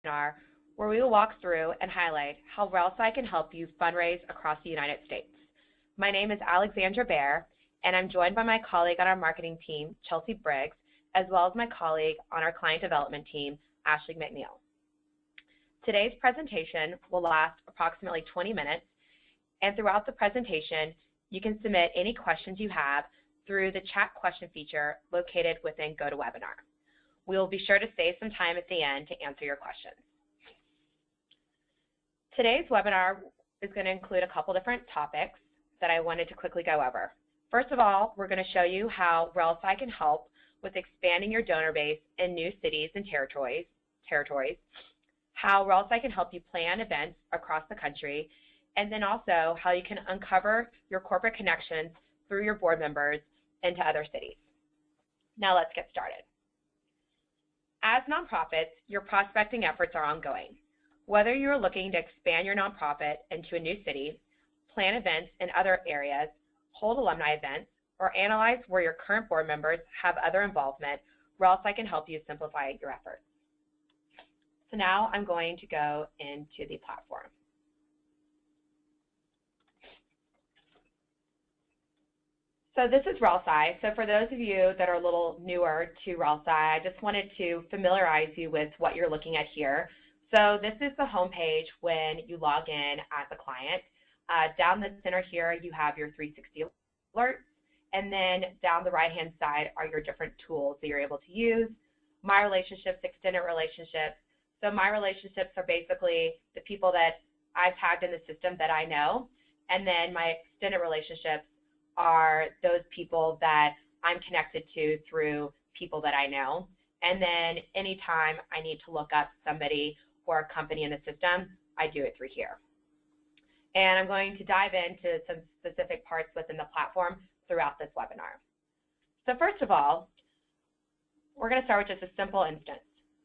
webinar where we will walk through and highlight how RelSci can help you fundraise across the United States. My name is Alexandra Baer, and I'm joined by my colleague on our marketing team, Chelsea Briggs, as well as my colleague on our client development team, Ashley McNeil. Today's presentation will last approximately 20 minutes, and throughout the presentation, you can submit any questions you have through the chat question feature located within GoToWebinar. We will be sure to save some time at the end to answer your questions. Today's webinar is going to include a couple different topics that I wanted to quickly go over. First of all, we're going to show you how RelSci can help with expanding your donor base in new cities and territories, how RelSci can help you plan events across the country, and then also how you can uncover your corporate connections through your board members into other cities. Now let's get started. As nonprofits, your prospecting efforts are ongoing. Whether you're looking to expand your nonprofit into a new city, plan events in other areas, hold alumni events, or analyze where your current board members have other involvement, RelSci can help you simplify your efforts. So now I'm going to go into the platform. So this is RelSci. So for those of you that are a little newer to RelSci, I just wanted to familiarize you with what you're looking at here. So this is the home page when you log in as a client. Down the center here, you have your 360 alerts, and then down the right-hand side are your different tools that you're able to use. My relationships, extended relationships. So my relationships are basically the people that I've tagged in the system that I know, and then my extended relationships are those people that I'm connected to through people that I know. And then anytime I need to look up somebody or a company in the system, I do it through here. And I'm going to dive into some specific parts within the platform throughout this webinar. So first of all, we're going to start with just a simple instance.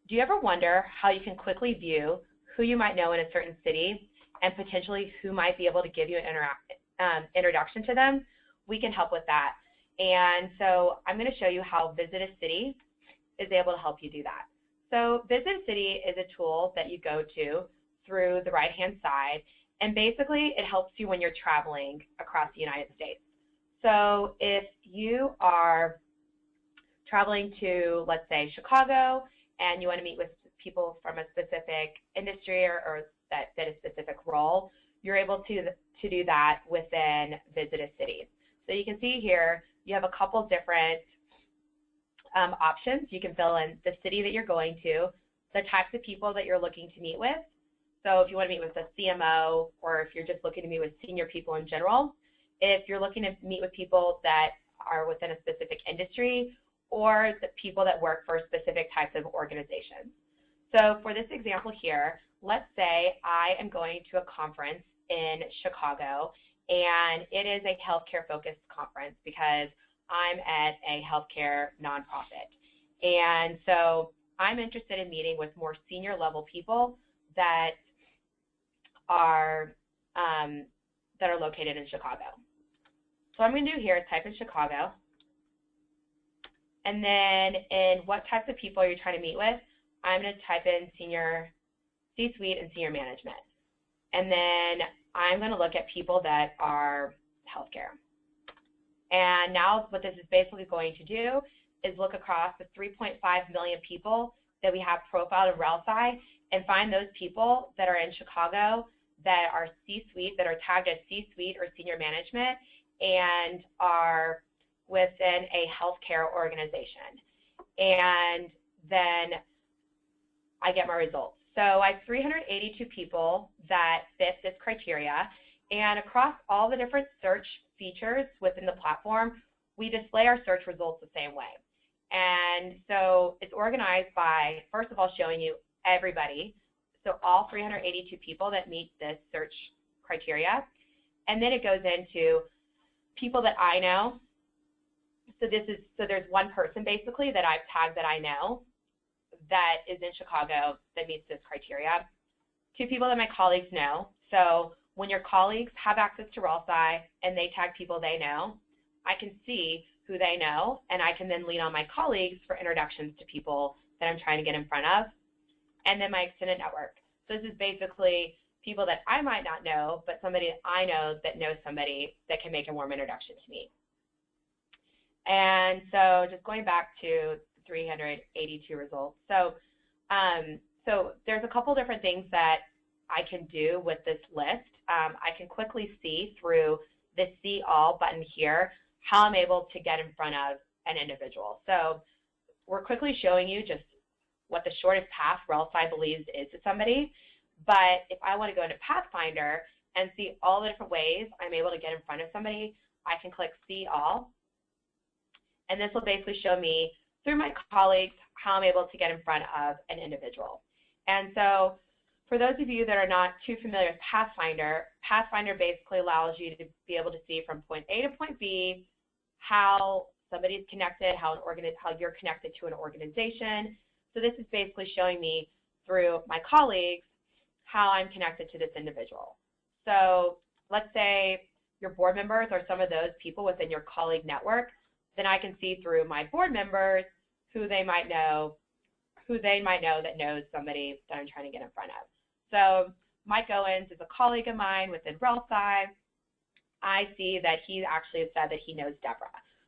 Do you ever wonder how you can quickly view who you might know in a certain city and potentially who might be able to give you an introduction to them? We can help with that. And so I'm going to show you how Visit a City is able to help you do that. So Visit a City is a tool that you go to through the right-hand side, and basically it helps you when you're traveling across the United States. So if you are traveling to, let's say, Chicago, and you want to meet with people from a specific industry or that fit a specific role, you're able to do that within Visit a City. So you can see here, you have a couple different options. You can fill in the city that you're going to, the types of people that you're looking to meet with. So if you want to meet with a CMO, or if you're just looking to meet with senior people in general, if you're looking to meet with people that are within a specific industry, or the people that work for specific types of organizations. So for this example here, let's say I am going to a conference in Chicago, and it is a healthcare-focused conference because I'm at a healthcare nonprofit. And so I'm interested in meeting with more senior level people that are located in Chicago. So what I'm going to do here is type in Chicago, and then in what types of people are you trying to meet with, I'm going to type in senior C-suite and senior management. And then I'm going to look at people that are healthcare. And now what this is basically going to do is look across the 3.5 million people that we have profiled in RelSci and find those people that are in Chicago that are C-suite, that are tagged as C-suite or senior management and are within a healthcare organization. And then I get my results. So I have 382 people that fit this criteria, and across all the different search features within the platform, we display our search results the same way. And so it's organized by, first of all, showing you everybody, so all 382 people that meet this search criteria, and then it goes into people that I know. So there's one person basically that I've tagged that I know that is in Chicago that meets this criteria. Two people that my colleagues know. So when your colleagues have access to RelSci and they tag people they know, I can see who they know, and I can then lean on my colleagues for introductions to people that I'm trying to get in front of. and then my extended network. So this is basically people that I might not know, but somebody I know that knows somebody that can make a warm introduction to me. And so just going back to 382 results. So, so there's a couple different things that I can do with this list. I can quickly see through the See All button here how I'm able to get in front of an individual. So we're quickly showing you just what the shortest path RelSci believes is to somebody. But if I want to go into Pathfinder and see all the different ways I'm able to get in front of somebody, I can click See All. And this will basically show me through my colleagues how I'm able to get in front of an individual. And so for those of you that are not too familiar with Pathfinder, Pathfinder basically allows you to be able to see from point A to point B how somebody's connected, how you're connected to an organization. So this is basically showing me through my colleagues how I'm connected to this individual. So let's say your board members are some of those people within your colleague network. Then I can see through my board members who they might know that knows somebody that I'm trying to get in front of. So Mike Owens is a colleague of mine within RelSci. I see that he actually has said that he knows Deborah.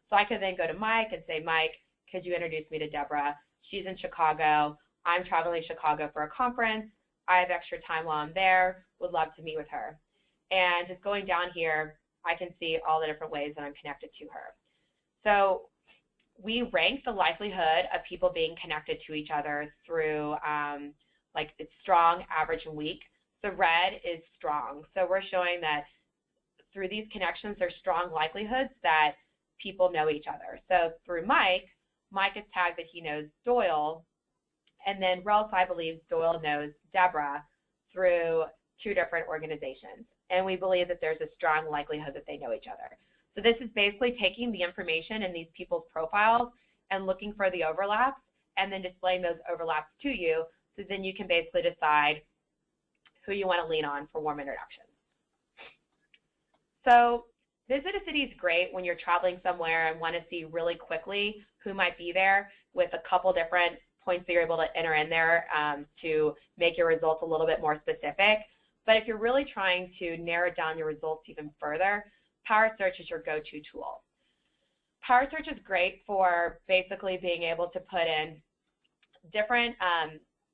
So I could then go to Mike and say, Mike, could you introduce me to Deborah? She's in Chicago. I'm traveling to Chicago for a conference. I have extra time while I'm there. Would love to meet with her. And just going down here, I can see all the different ways that I'm connected to her. So we rank the likelihood of people being connected to each other through like it's strong, average, and weak. So red is strong. So we're showing that through these connections, there's strong likelihoods that people know each other. So through Mike is tagged that he knows Doyle, and then RelSci believes Doyle knows Deborah through 2 different organizations. And we believe that there's a strong likelihood that they know each other. So this is basically taking the information in these people's profiles and looking for the overlaps and then displaying those overlaps to you, so then you can basically decide who you want to lean on for warm introductions. So Visit a City is great when you're traveling somewhere and want to see really quickly who might be there with a couple different points that you're able to enter in there to make your results a little bit more specific. But if you're really trying to narrow down your results even further, Power Search is your go-to tool. Power Search is great for basically being able to put in different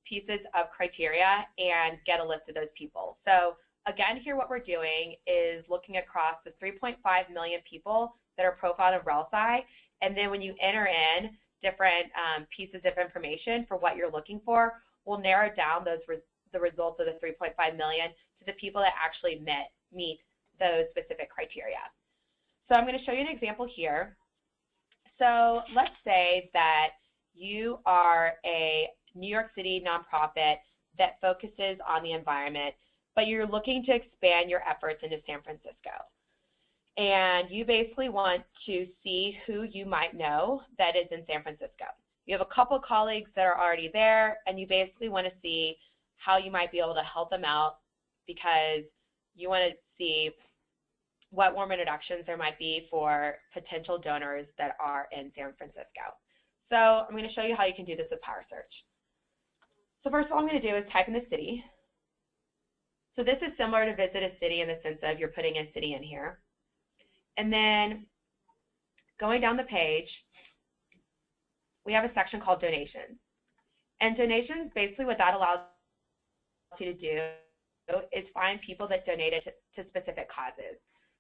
pieces of criteria and get a list of those people. So again, here what we're doing is looking across the 3.5 million people that are profiled in RelSci, and then when you enter in different pieces of information for what you're looking for, we'll narrow down the results of the 3.5 million to the people that actually meet those specific criteria. So I'm going to show you an example here. So let's say that you are a New York City nonprofit that focuses on the environment, but you're looking to expand your efforts into San Francisco. And you basically want to see who you might know that is in San Francisco. You have a couple colleagues that are already there, and you basically want to see how you might be able to help them out because you want to see what warm introductions there might be for potential donors that are in San Francisco. So I'm going to show you how you can do this with Power Search. So first of all I'm going to do is type in the city. So this is similar to Visit a City in the sense of you're putting a city in here. And then going down the page, we have a section called Donations. And donations, basically what that allows you to do is find people that donated to specific causes.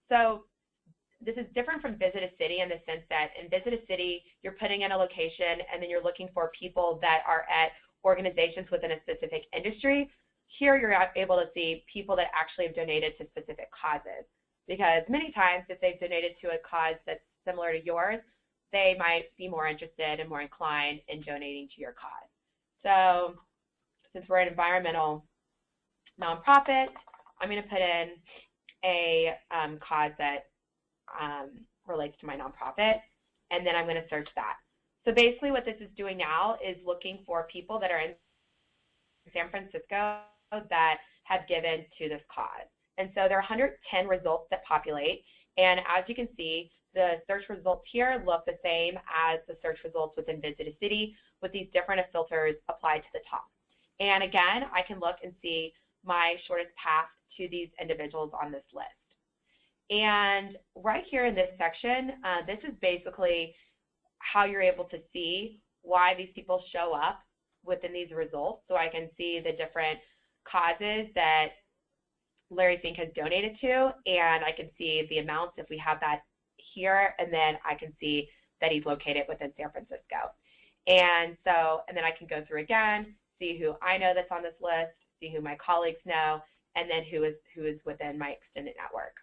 So this is different from Visit a City in the sense that in Visit a City, you're putting in a location and then you're looking for people that are at organizations within a specific industry. Here you're able to see people that actually have donated to specific causes, because many times if they've donated to a cause that's similar to yours, they might be more interested and more inclined in donating to your cause. So since we're an environmental nonprofit, I'm going to put in a cause that relates to my nonprofit, and then I'm going to search that. So basically what this is doing now is looking for people that are in San Francisco that have given to this cause. And so there are 110 results that populate, and as you can see, the search results here look the same as the search results within Visit a City with these different filters applied to the top. And again, I can look and see my shortest path to these individuals on this list. And right here in this section, this is basically how you're able to see why these people show up within these results. So I can see the different causes that Larry Fink has donated to, and I can see the amounts if we have that here, and then I can see that he's located within San Francisco. And then I can go through again, see who I know that's on this list, see who my colleagues know, and then who is within my extended network.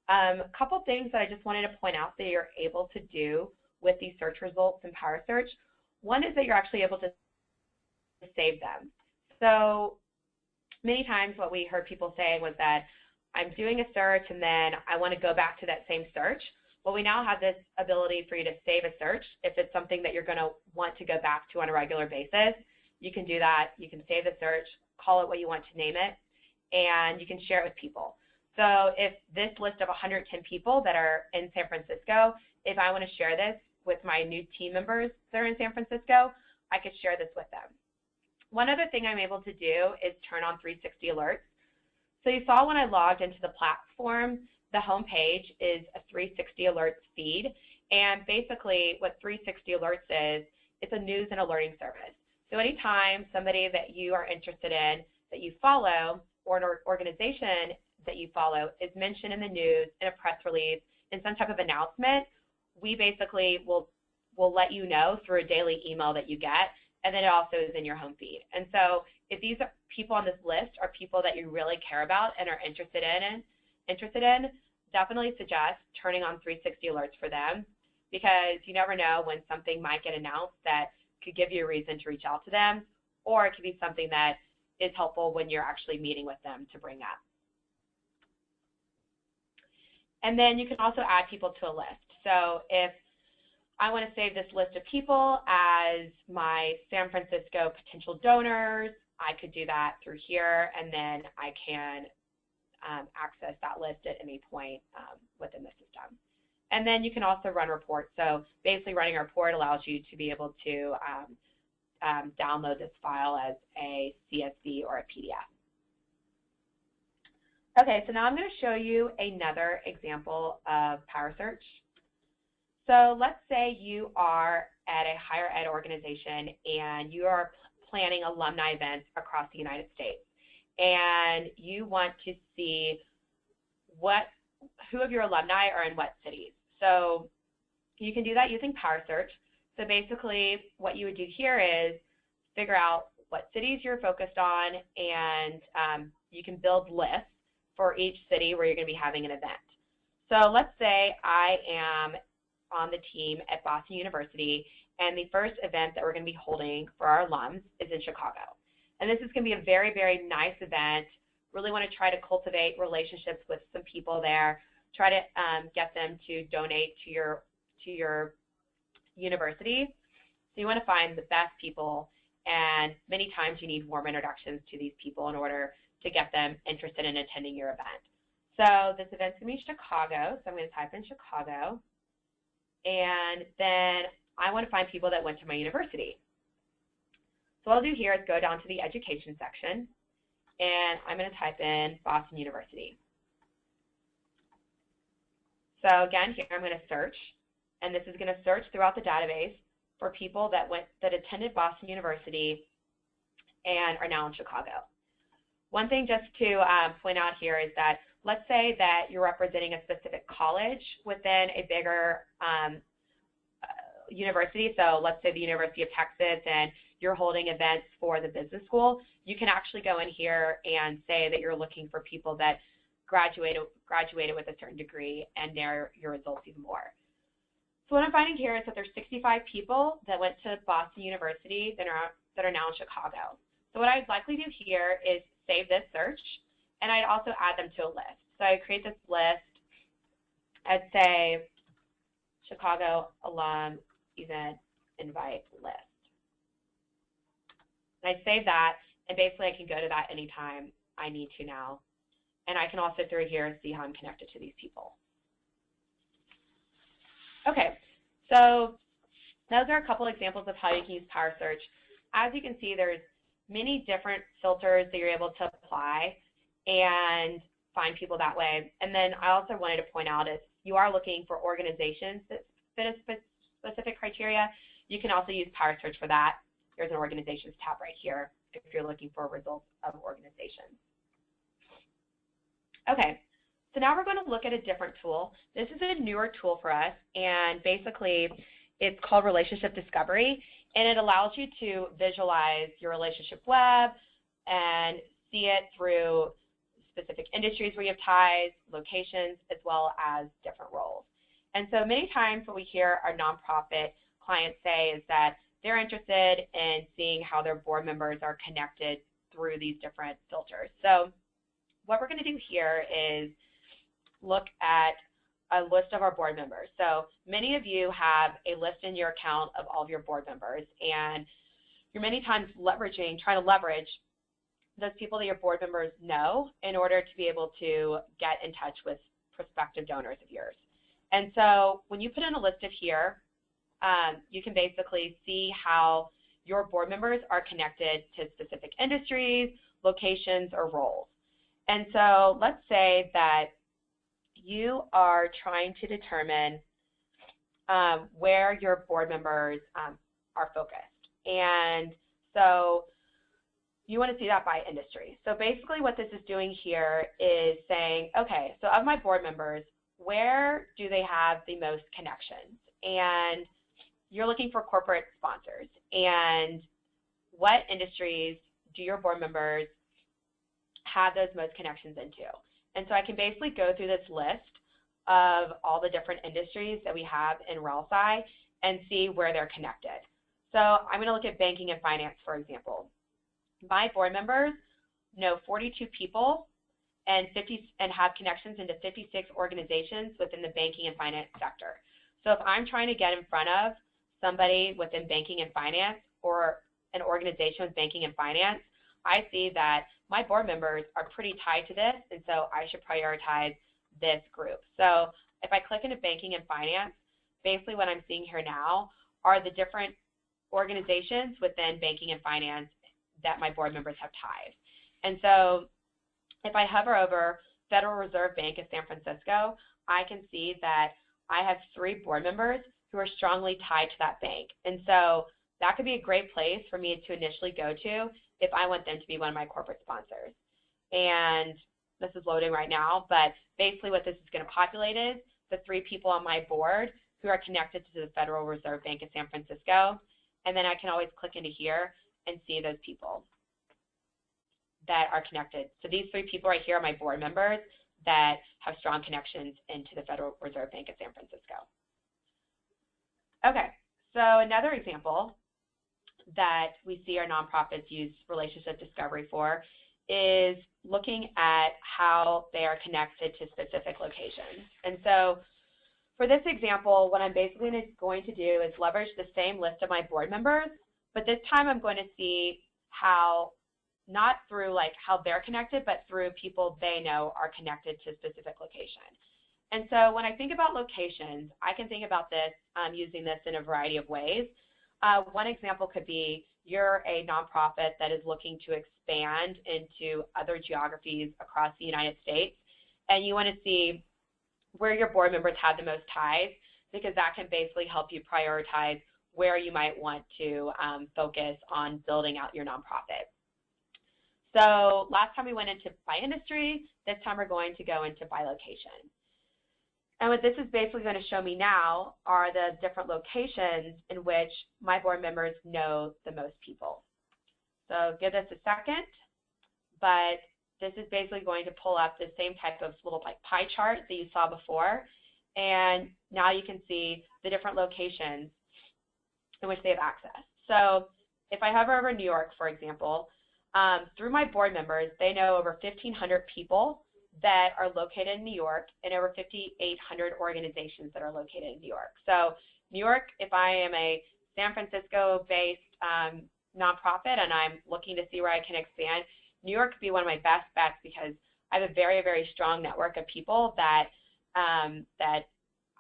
A couple things that I just wanted to point out that you're able to do with these search results in Power Search. One is that you're actually able to save them. So many times what we heard people saying was that I'm doing a search and then I want to go back to that same search. Well, we now have this ability for you to save a search. If it's something that you're going to want to go back to on a regular basis, you can do that. You can save the search, call it what you want to name it, and you can share it with people. So if this list of 110 people that are in San Francisco, if I want to share this with my new team members that are in San Francisco, I could share this with them. One other thing I'm able to do is turn on 360 alerts. So you saw when I logged into the platform, the home page is a 360 alerts feed. And basically what 360 alerts is, it's a news and alerting service. So anytime somebody that you are interested in, that you follow, or an organization that you follow is mentioned in the news, in a press release, in some type of announcement, we basically will let you know through a daily email that you get, and then it also is in your home feed. And so if these people on this list are people that you really care about and are interested in, definitely suggest turning on 360 alerts for them, because you never know when something might get announced that could give you a reason to reach out to them, or it could be something that is helpful when you're actually meeting with them to bring up. And then you can also add people to a list. So if I want to save this list of people as my San Francisco potential donors, I could do that through here, and then I can access that list at any point within the system. And then you can also run reports. So basically running a report allows you to be able to download this file as a CSV or a PDF. Okay, so now I'm going to show you another example of Power Search. So let's say you are at a higher ed organization and you are planning alumni events across the United States, and you want to see who of your alumni are in what cities. So you can do that using Power Search. So basically what you would do here is figure out what cities you're focused on, and you can build lists for each city where you're going to be having an event. So let's say I am on the team at Boston University, and the first event that we're going to be holding for our alums is in Chicago. And this is going to be a very, very nice event. Really want to try to cultivate relationships with some people there, try to get them to donate to your university. So you want to find the best people, and many times you need warm introductions to these people in order to get them interested in attending your event. So this event's going to be Chicago, so I'm going to type in Chicago, and then I want to find people that went to my university. So what I'll do here is go down to the education section, and I'm going to type in Boston University. So again, here I'm going to search, and this is going to search throughout the database for people that attended Boston University and are now in Chicago. One thing just to point out here is that let's say that you're representing a specific college within a bigger university. So let's say the University of Texas, and you're holding events for the business school. You can actually go in here and say that you're looking for people that graduated with a certain degree and narrow your results even more. So what I'm finding here is that there's 65 people that went to Boston University that are now in Chicago. So what I'd likely do here is save this search, and I'd also add them to a list. So I create this list. I'd say Chicago alum event invite list. And I save that, and basically I can go to that anytime I need to now. And I can also through here see how I'm connected to these people. Okay, so those are a couple examples of how you can use Power Search. As you can see, there's many different filters that you're able to apply and find people that way. And then I also wanted to point out, if you are looking for organizations that fit a specific criteria, you can also use Power Search for that. There's an organizations tab right here if you're looking for results of organizations. Okay, so now we're going to look at a different tool. This is a newer tool for us, and basically it's called Relationship Discovery, and it allows you to visualize your relationship web and see it through specific industries where you have ties, locations, as well as different roles. And so many times what we hear our nonprofit clients say is that they're interested in seeing how their board members are connected through these different filters. So what we're going to do here is look at a list of our board members. So many of you have a list in your account of all of your board members, and you're many times trying to leverage those people that your board members know in order to be able to get in touch with prospective donors of yours. And so when you put in a list of here, you can basically see how your board members are connected to specific industries, locations, or roles. And so let's say that you are trying to determine where your board members are focused. And so you want to see that by industry. So basically what this is doing here is saying, okay, so of my board members, where do they have the most connections? And you're looking for corporate sponsors. And what industries do your board members have those most connections into? And so I can basically go through this list of all the different industries that we have in RelSci and see where they're connected. So I'm going to look at banking and finance, for example. My board members know 42 people and have connections into 56 organizations within the banking and finance sector. So if I'm trying to get in front of somebody within banking and finance or an organization with banking and finance, I see that my board members are pretty tied to this, and so I should prioritize this group. So if I click into banking and finance, basically what I'm seeing here now are the different organizations within banking and finance that my board members have ties. And so if I hover over Federal Reserve Bank of San Francisco, I can see that I have 3 board members who are strongly tied to that bank. And so that could be a great place for me to initially go to if I want them to be one of my corporate sponsors. And this is loading right now, but basically what this is going to populate is the 3 people on my board who are connected to the Federal Reserve Bank of San Francisco. And then I can always click into here and see those people that are connected. So these 3 people right here are my board members that have strong connections into the Federal Reserve Bank of San Francisco. Okay, so another example that we see our nonprofits use relationship discovery for is looking at how they are connected to specific locations. And so for this example, what I'm basically going to do is leverage the same list of my board members, but this time I'm going to see how, not through like how they're connected, but through people they know are connected to a specific location. And so when I think about locations, I can think about this using this in a variety of ways. One example could be you're a nonprofit that is looking to expand into other geographies across the United States, and you want to see where your board members have the most ties, because that can basically help you prioritize where you might want to focus on building out your nonprofit. So last time we went into by industry, this time we're going to go into by location. And what this is basically going to show me now are the different locations in which my board members know the most people. So give this a second, but this is basically going to pull up the same type of little like pie chart that you saw before. And now you can see the different locations in which they have access. So if I hover over New York, for example, through my board members, they know over 1,500 people that are located in New York and over 5,800 organizations that are located in New York. So New York, if I am a San Francisco-based nonprofit and I'm looking to see where I can expand, New York could be one of my best bets because I have a very, very strong network of people that, that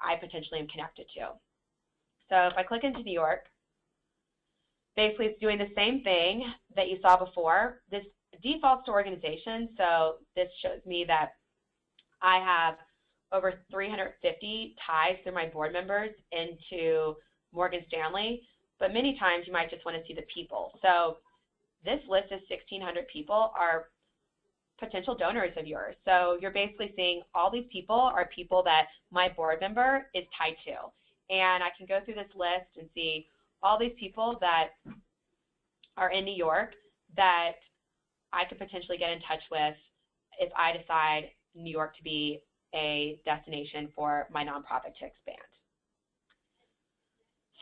I potentially am connected to. So if I click into New York, basically it's doing the same thing that you saw before. This defaults to organization, so this shows me that I have over 350 ties through my board members into Morgan Stanley, but many times you might just want to see the people. So this list of 1,600 people are potential donors of yours. So you're basically seeing all these people are people that my board member is tied to. And I can go through this list and see all these people that are in New York that I could potentially get in touch with if I decide New York to be a destination for my nonprofit to expand.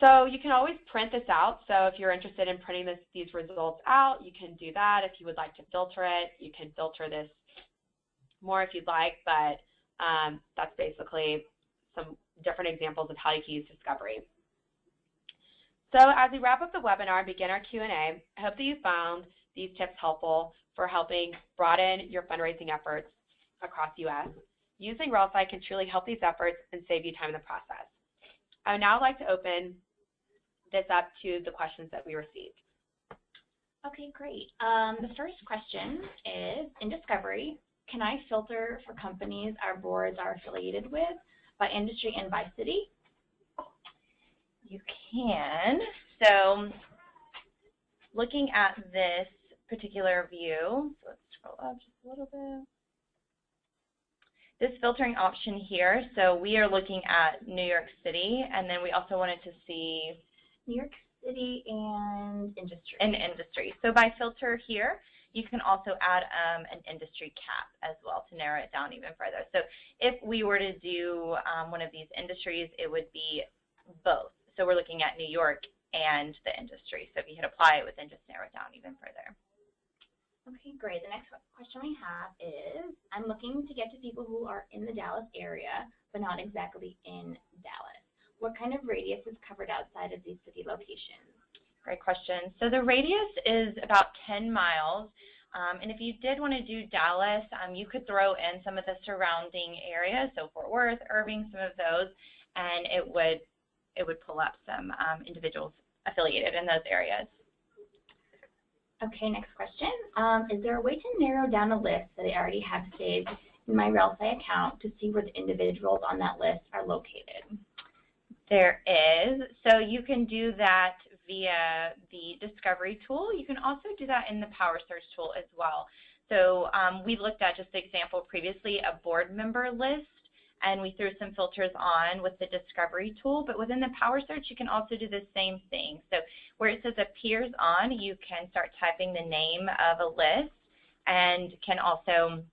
So you can always print this out. So if you're interested in printing these results out, you can do that. If you would like to filter it, you can filter this more if you'd like, but that's basically some different examples of how you can use Discovery. So as we wrap up the webinar and begin our Q&A, I hope that you found these tips helpful for helping broaden your fundraising efforts across the U.S. Using RelSci can truly help these efforts and save you time in the process. I would now like to open this up to the questions that we received. Okay, great. The first question is, in Discovery, can I filter for companies our boards are affiliated with by industry and by city? You can. So looking at this particular view, so let's scroll up just a little bit. This filtering option here, so we are looking at New York City, and then we also wanted to see New York City and industry. And industry. So by filter here, you can also add an industry cap as well to narrow it down even further. So if we were to do one of these industries, it would be both. So we're looking at New York and the industry. So if you hit apply, it would then just narrow it down even further. Okay, great. The next question we have is, I'm looking to get to people who are in the Dallas area, but not exactly in Dallas. What kind of radius is covered outside of these city locations? Great question. So the radius is about 10 miles. And if you did want to do Dallas, you could throw in some of the surrounding areas, so Fort Worth, Irving, some of those, and it would pull up some individuals affiliated in those areas. Okay, next question. Is there a way to narrow down a list that I already have saved in my RelSci account to see where the individuals on that list are located? There is. So you can do that via the Discovery tool. You can also do that in the Power Search tool as well. So we looked at just the example previously, a board member list, and we threw some filters on with the Discovery tool, but within the Power Search, you can also do the same thing. So where it says appears on, you can start typing the name of a list, and can also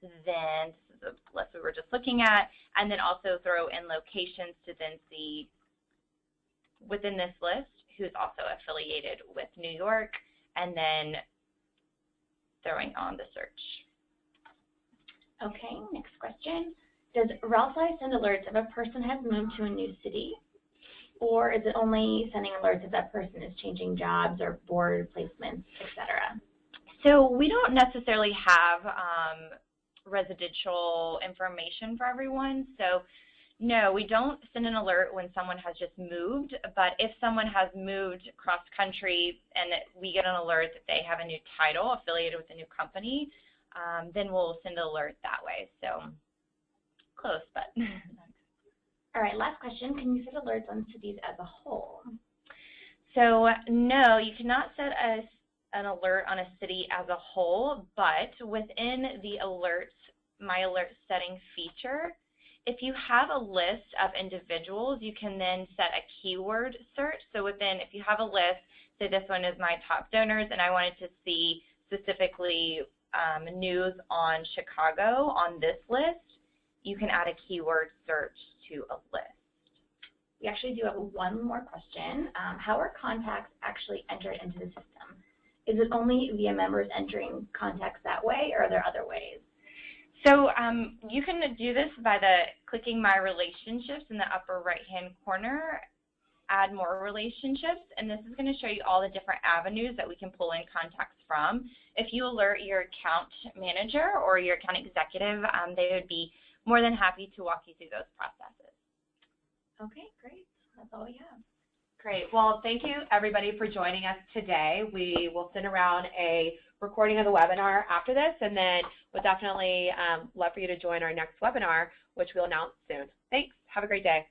then, this is a list we were just looking at, and then also throw in locations to then see within this list who's also affiliated with New York, and then throwing on the search. Okay, next question. Does RelSci send alerts if a person has moved to a new city? Or is it only sending alerts if that person is changing jobs or board placements, etc.? So we don't necessarily have residential information for everyone. So no, we don't send an alert when someone has just moved, but if someone has moved cross country and we get an alert that they have a new title affiliated with a new company, then we'll send an alert that way. So close, but. All right, last question. Can you set alerts on cities as a whole? So no, you cannot set an alert on a city as a whole, but within the alerts, my alert setting feature, if you have a list of individuals, you can then set a keyword search. So within, if you have a list, say this one is my top donors, and I wanted to see specifically news on Chicago on this list, you can add a keyword search to a list. We actually do have one more question. How are contacts actually entered into the system? Is it only via members entering contacts that way, or are there other ways? So you can do this by clicking My Relationships in the upper right-hand corner, add more relationships, and this is going to show you all the different avenues that we can pull in contacts from. If you alert your account manager or your account executive, they would be more than happy to walk you through those processes. Okay, great. That's all we have. Great. Well, thank you, everybody, for joining us today. We will send around a recording of the webinar after this, and then we'll definitely love for you to join our next webinar, which we'll announce soon. Thanks. Have a great day.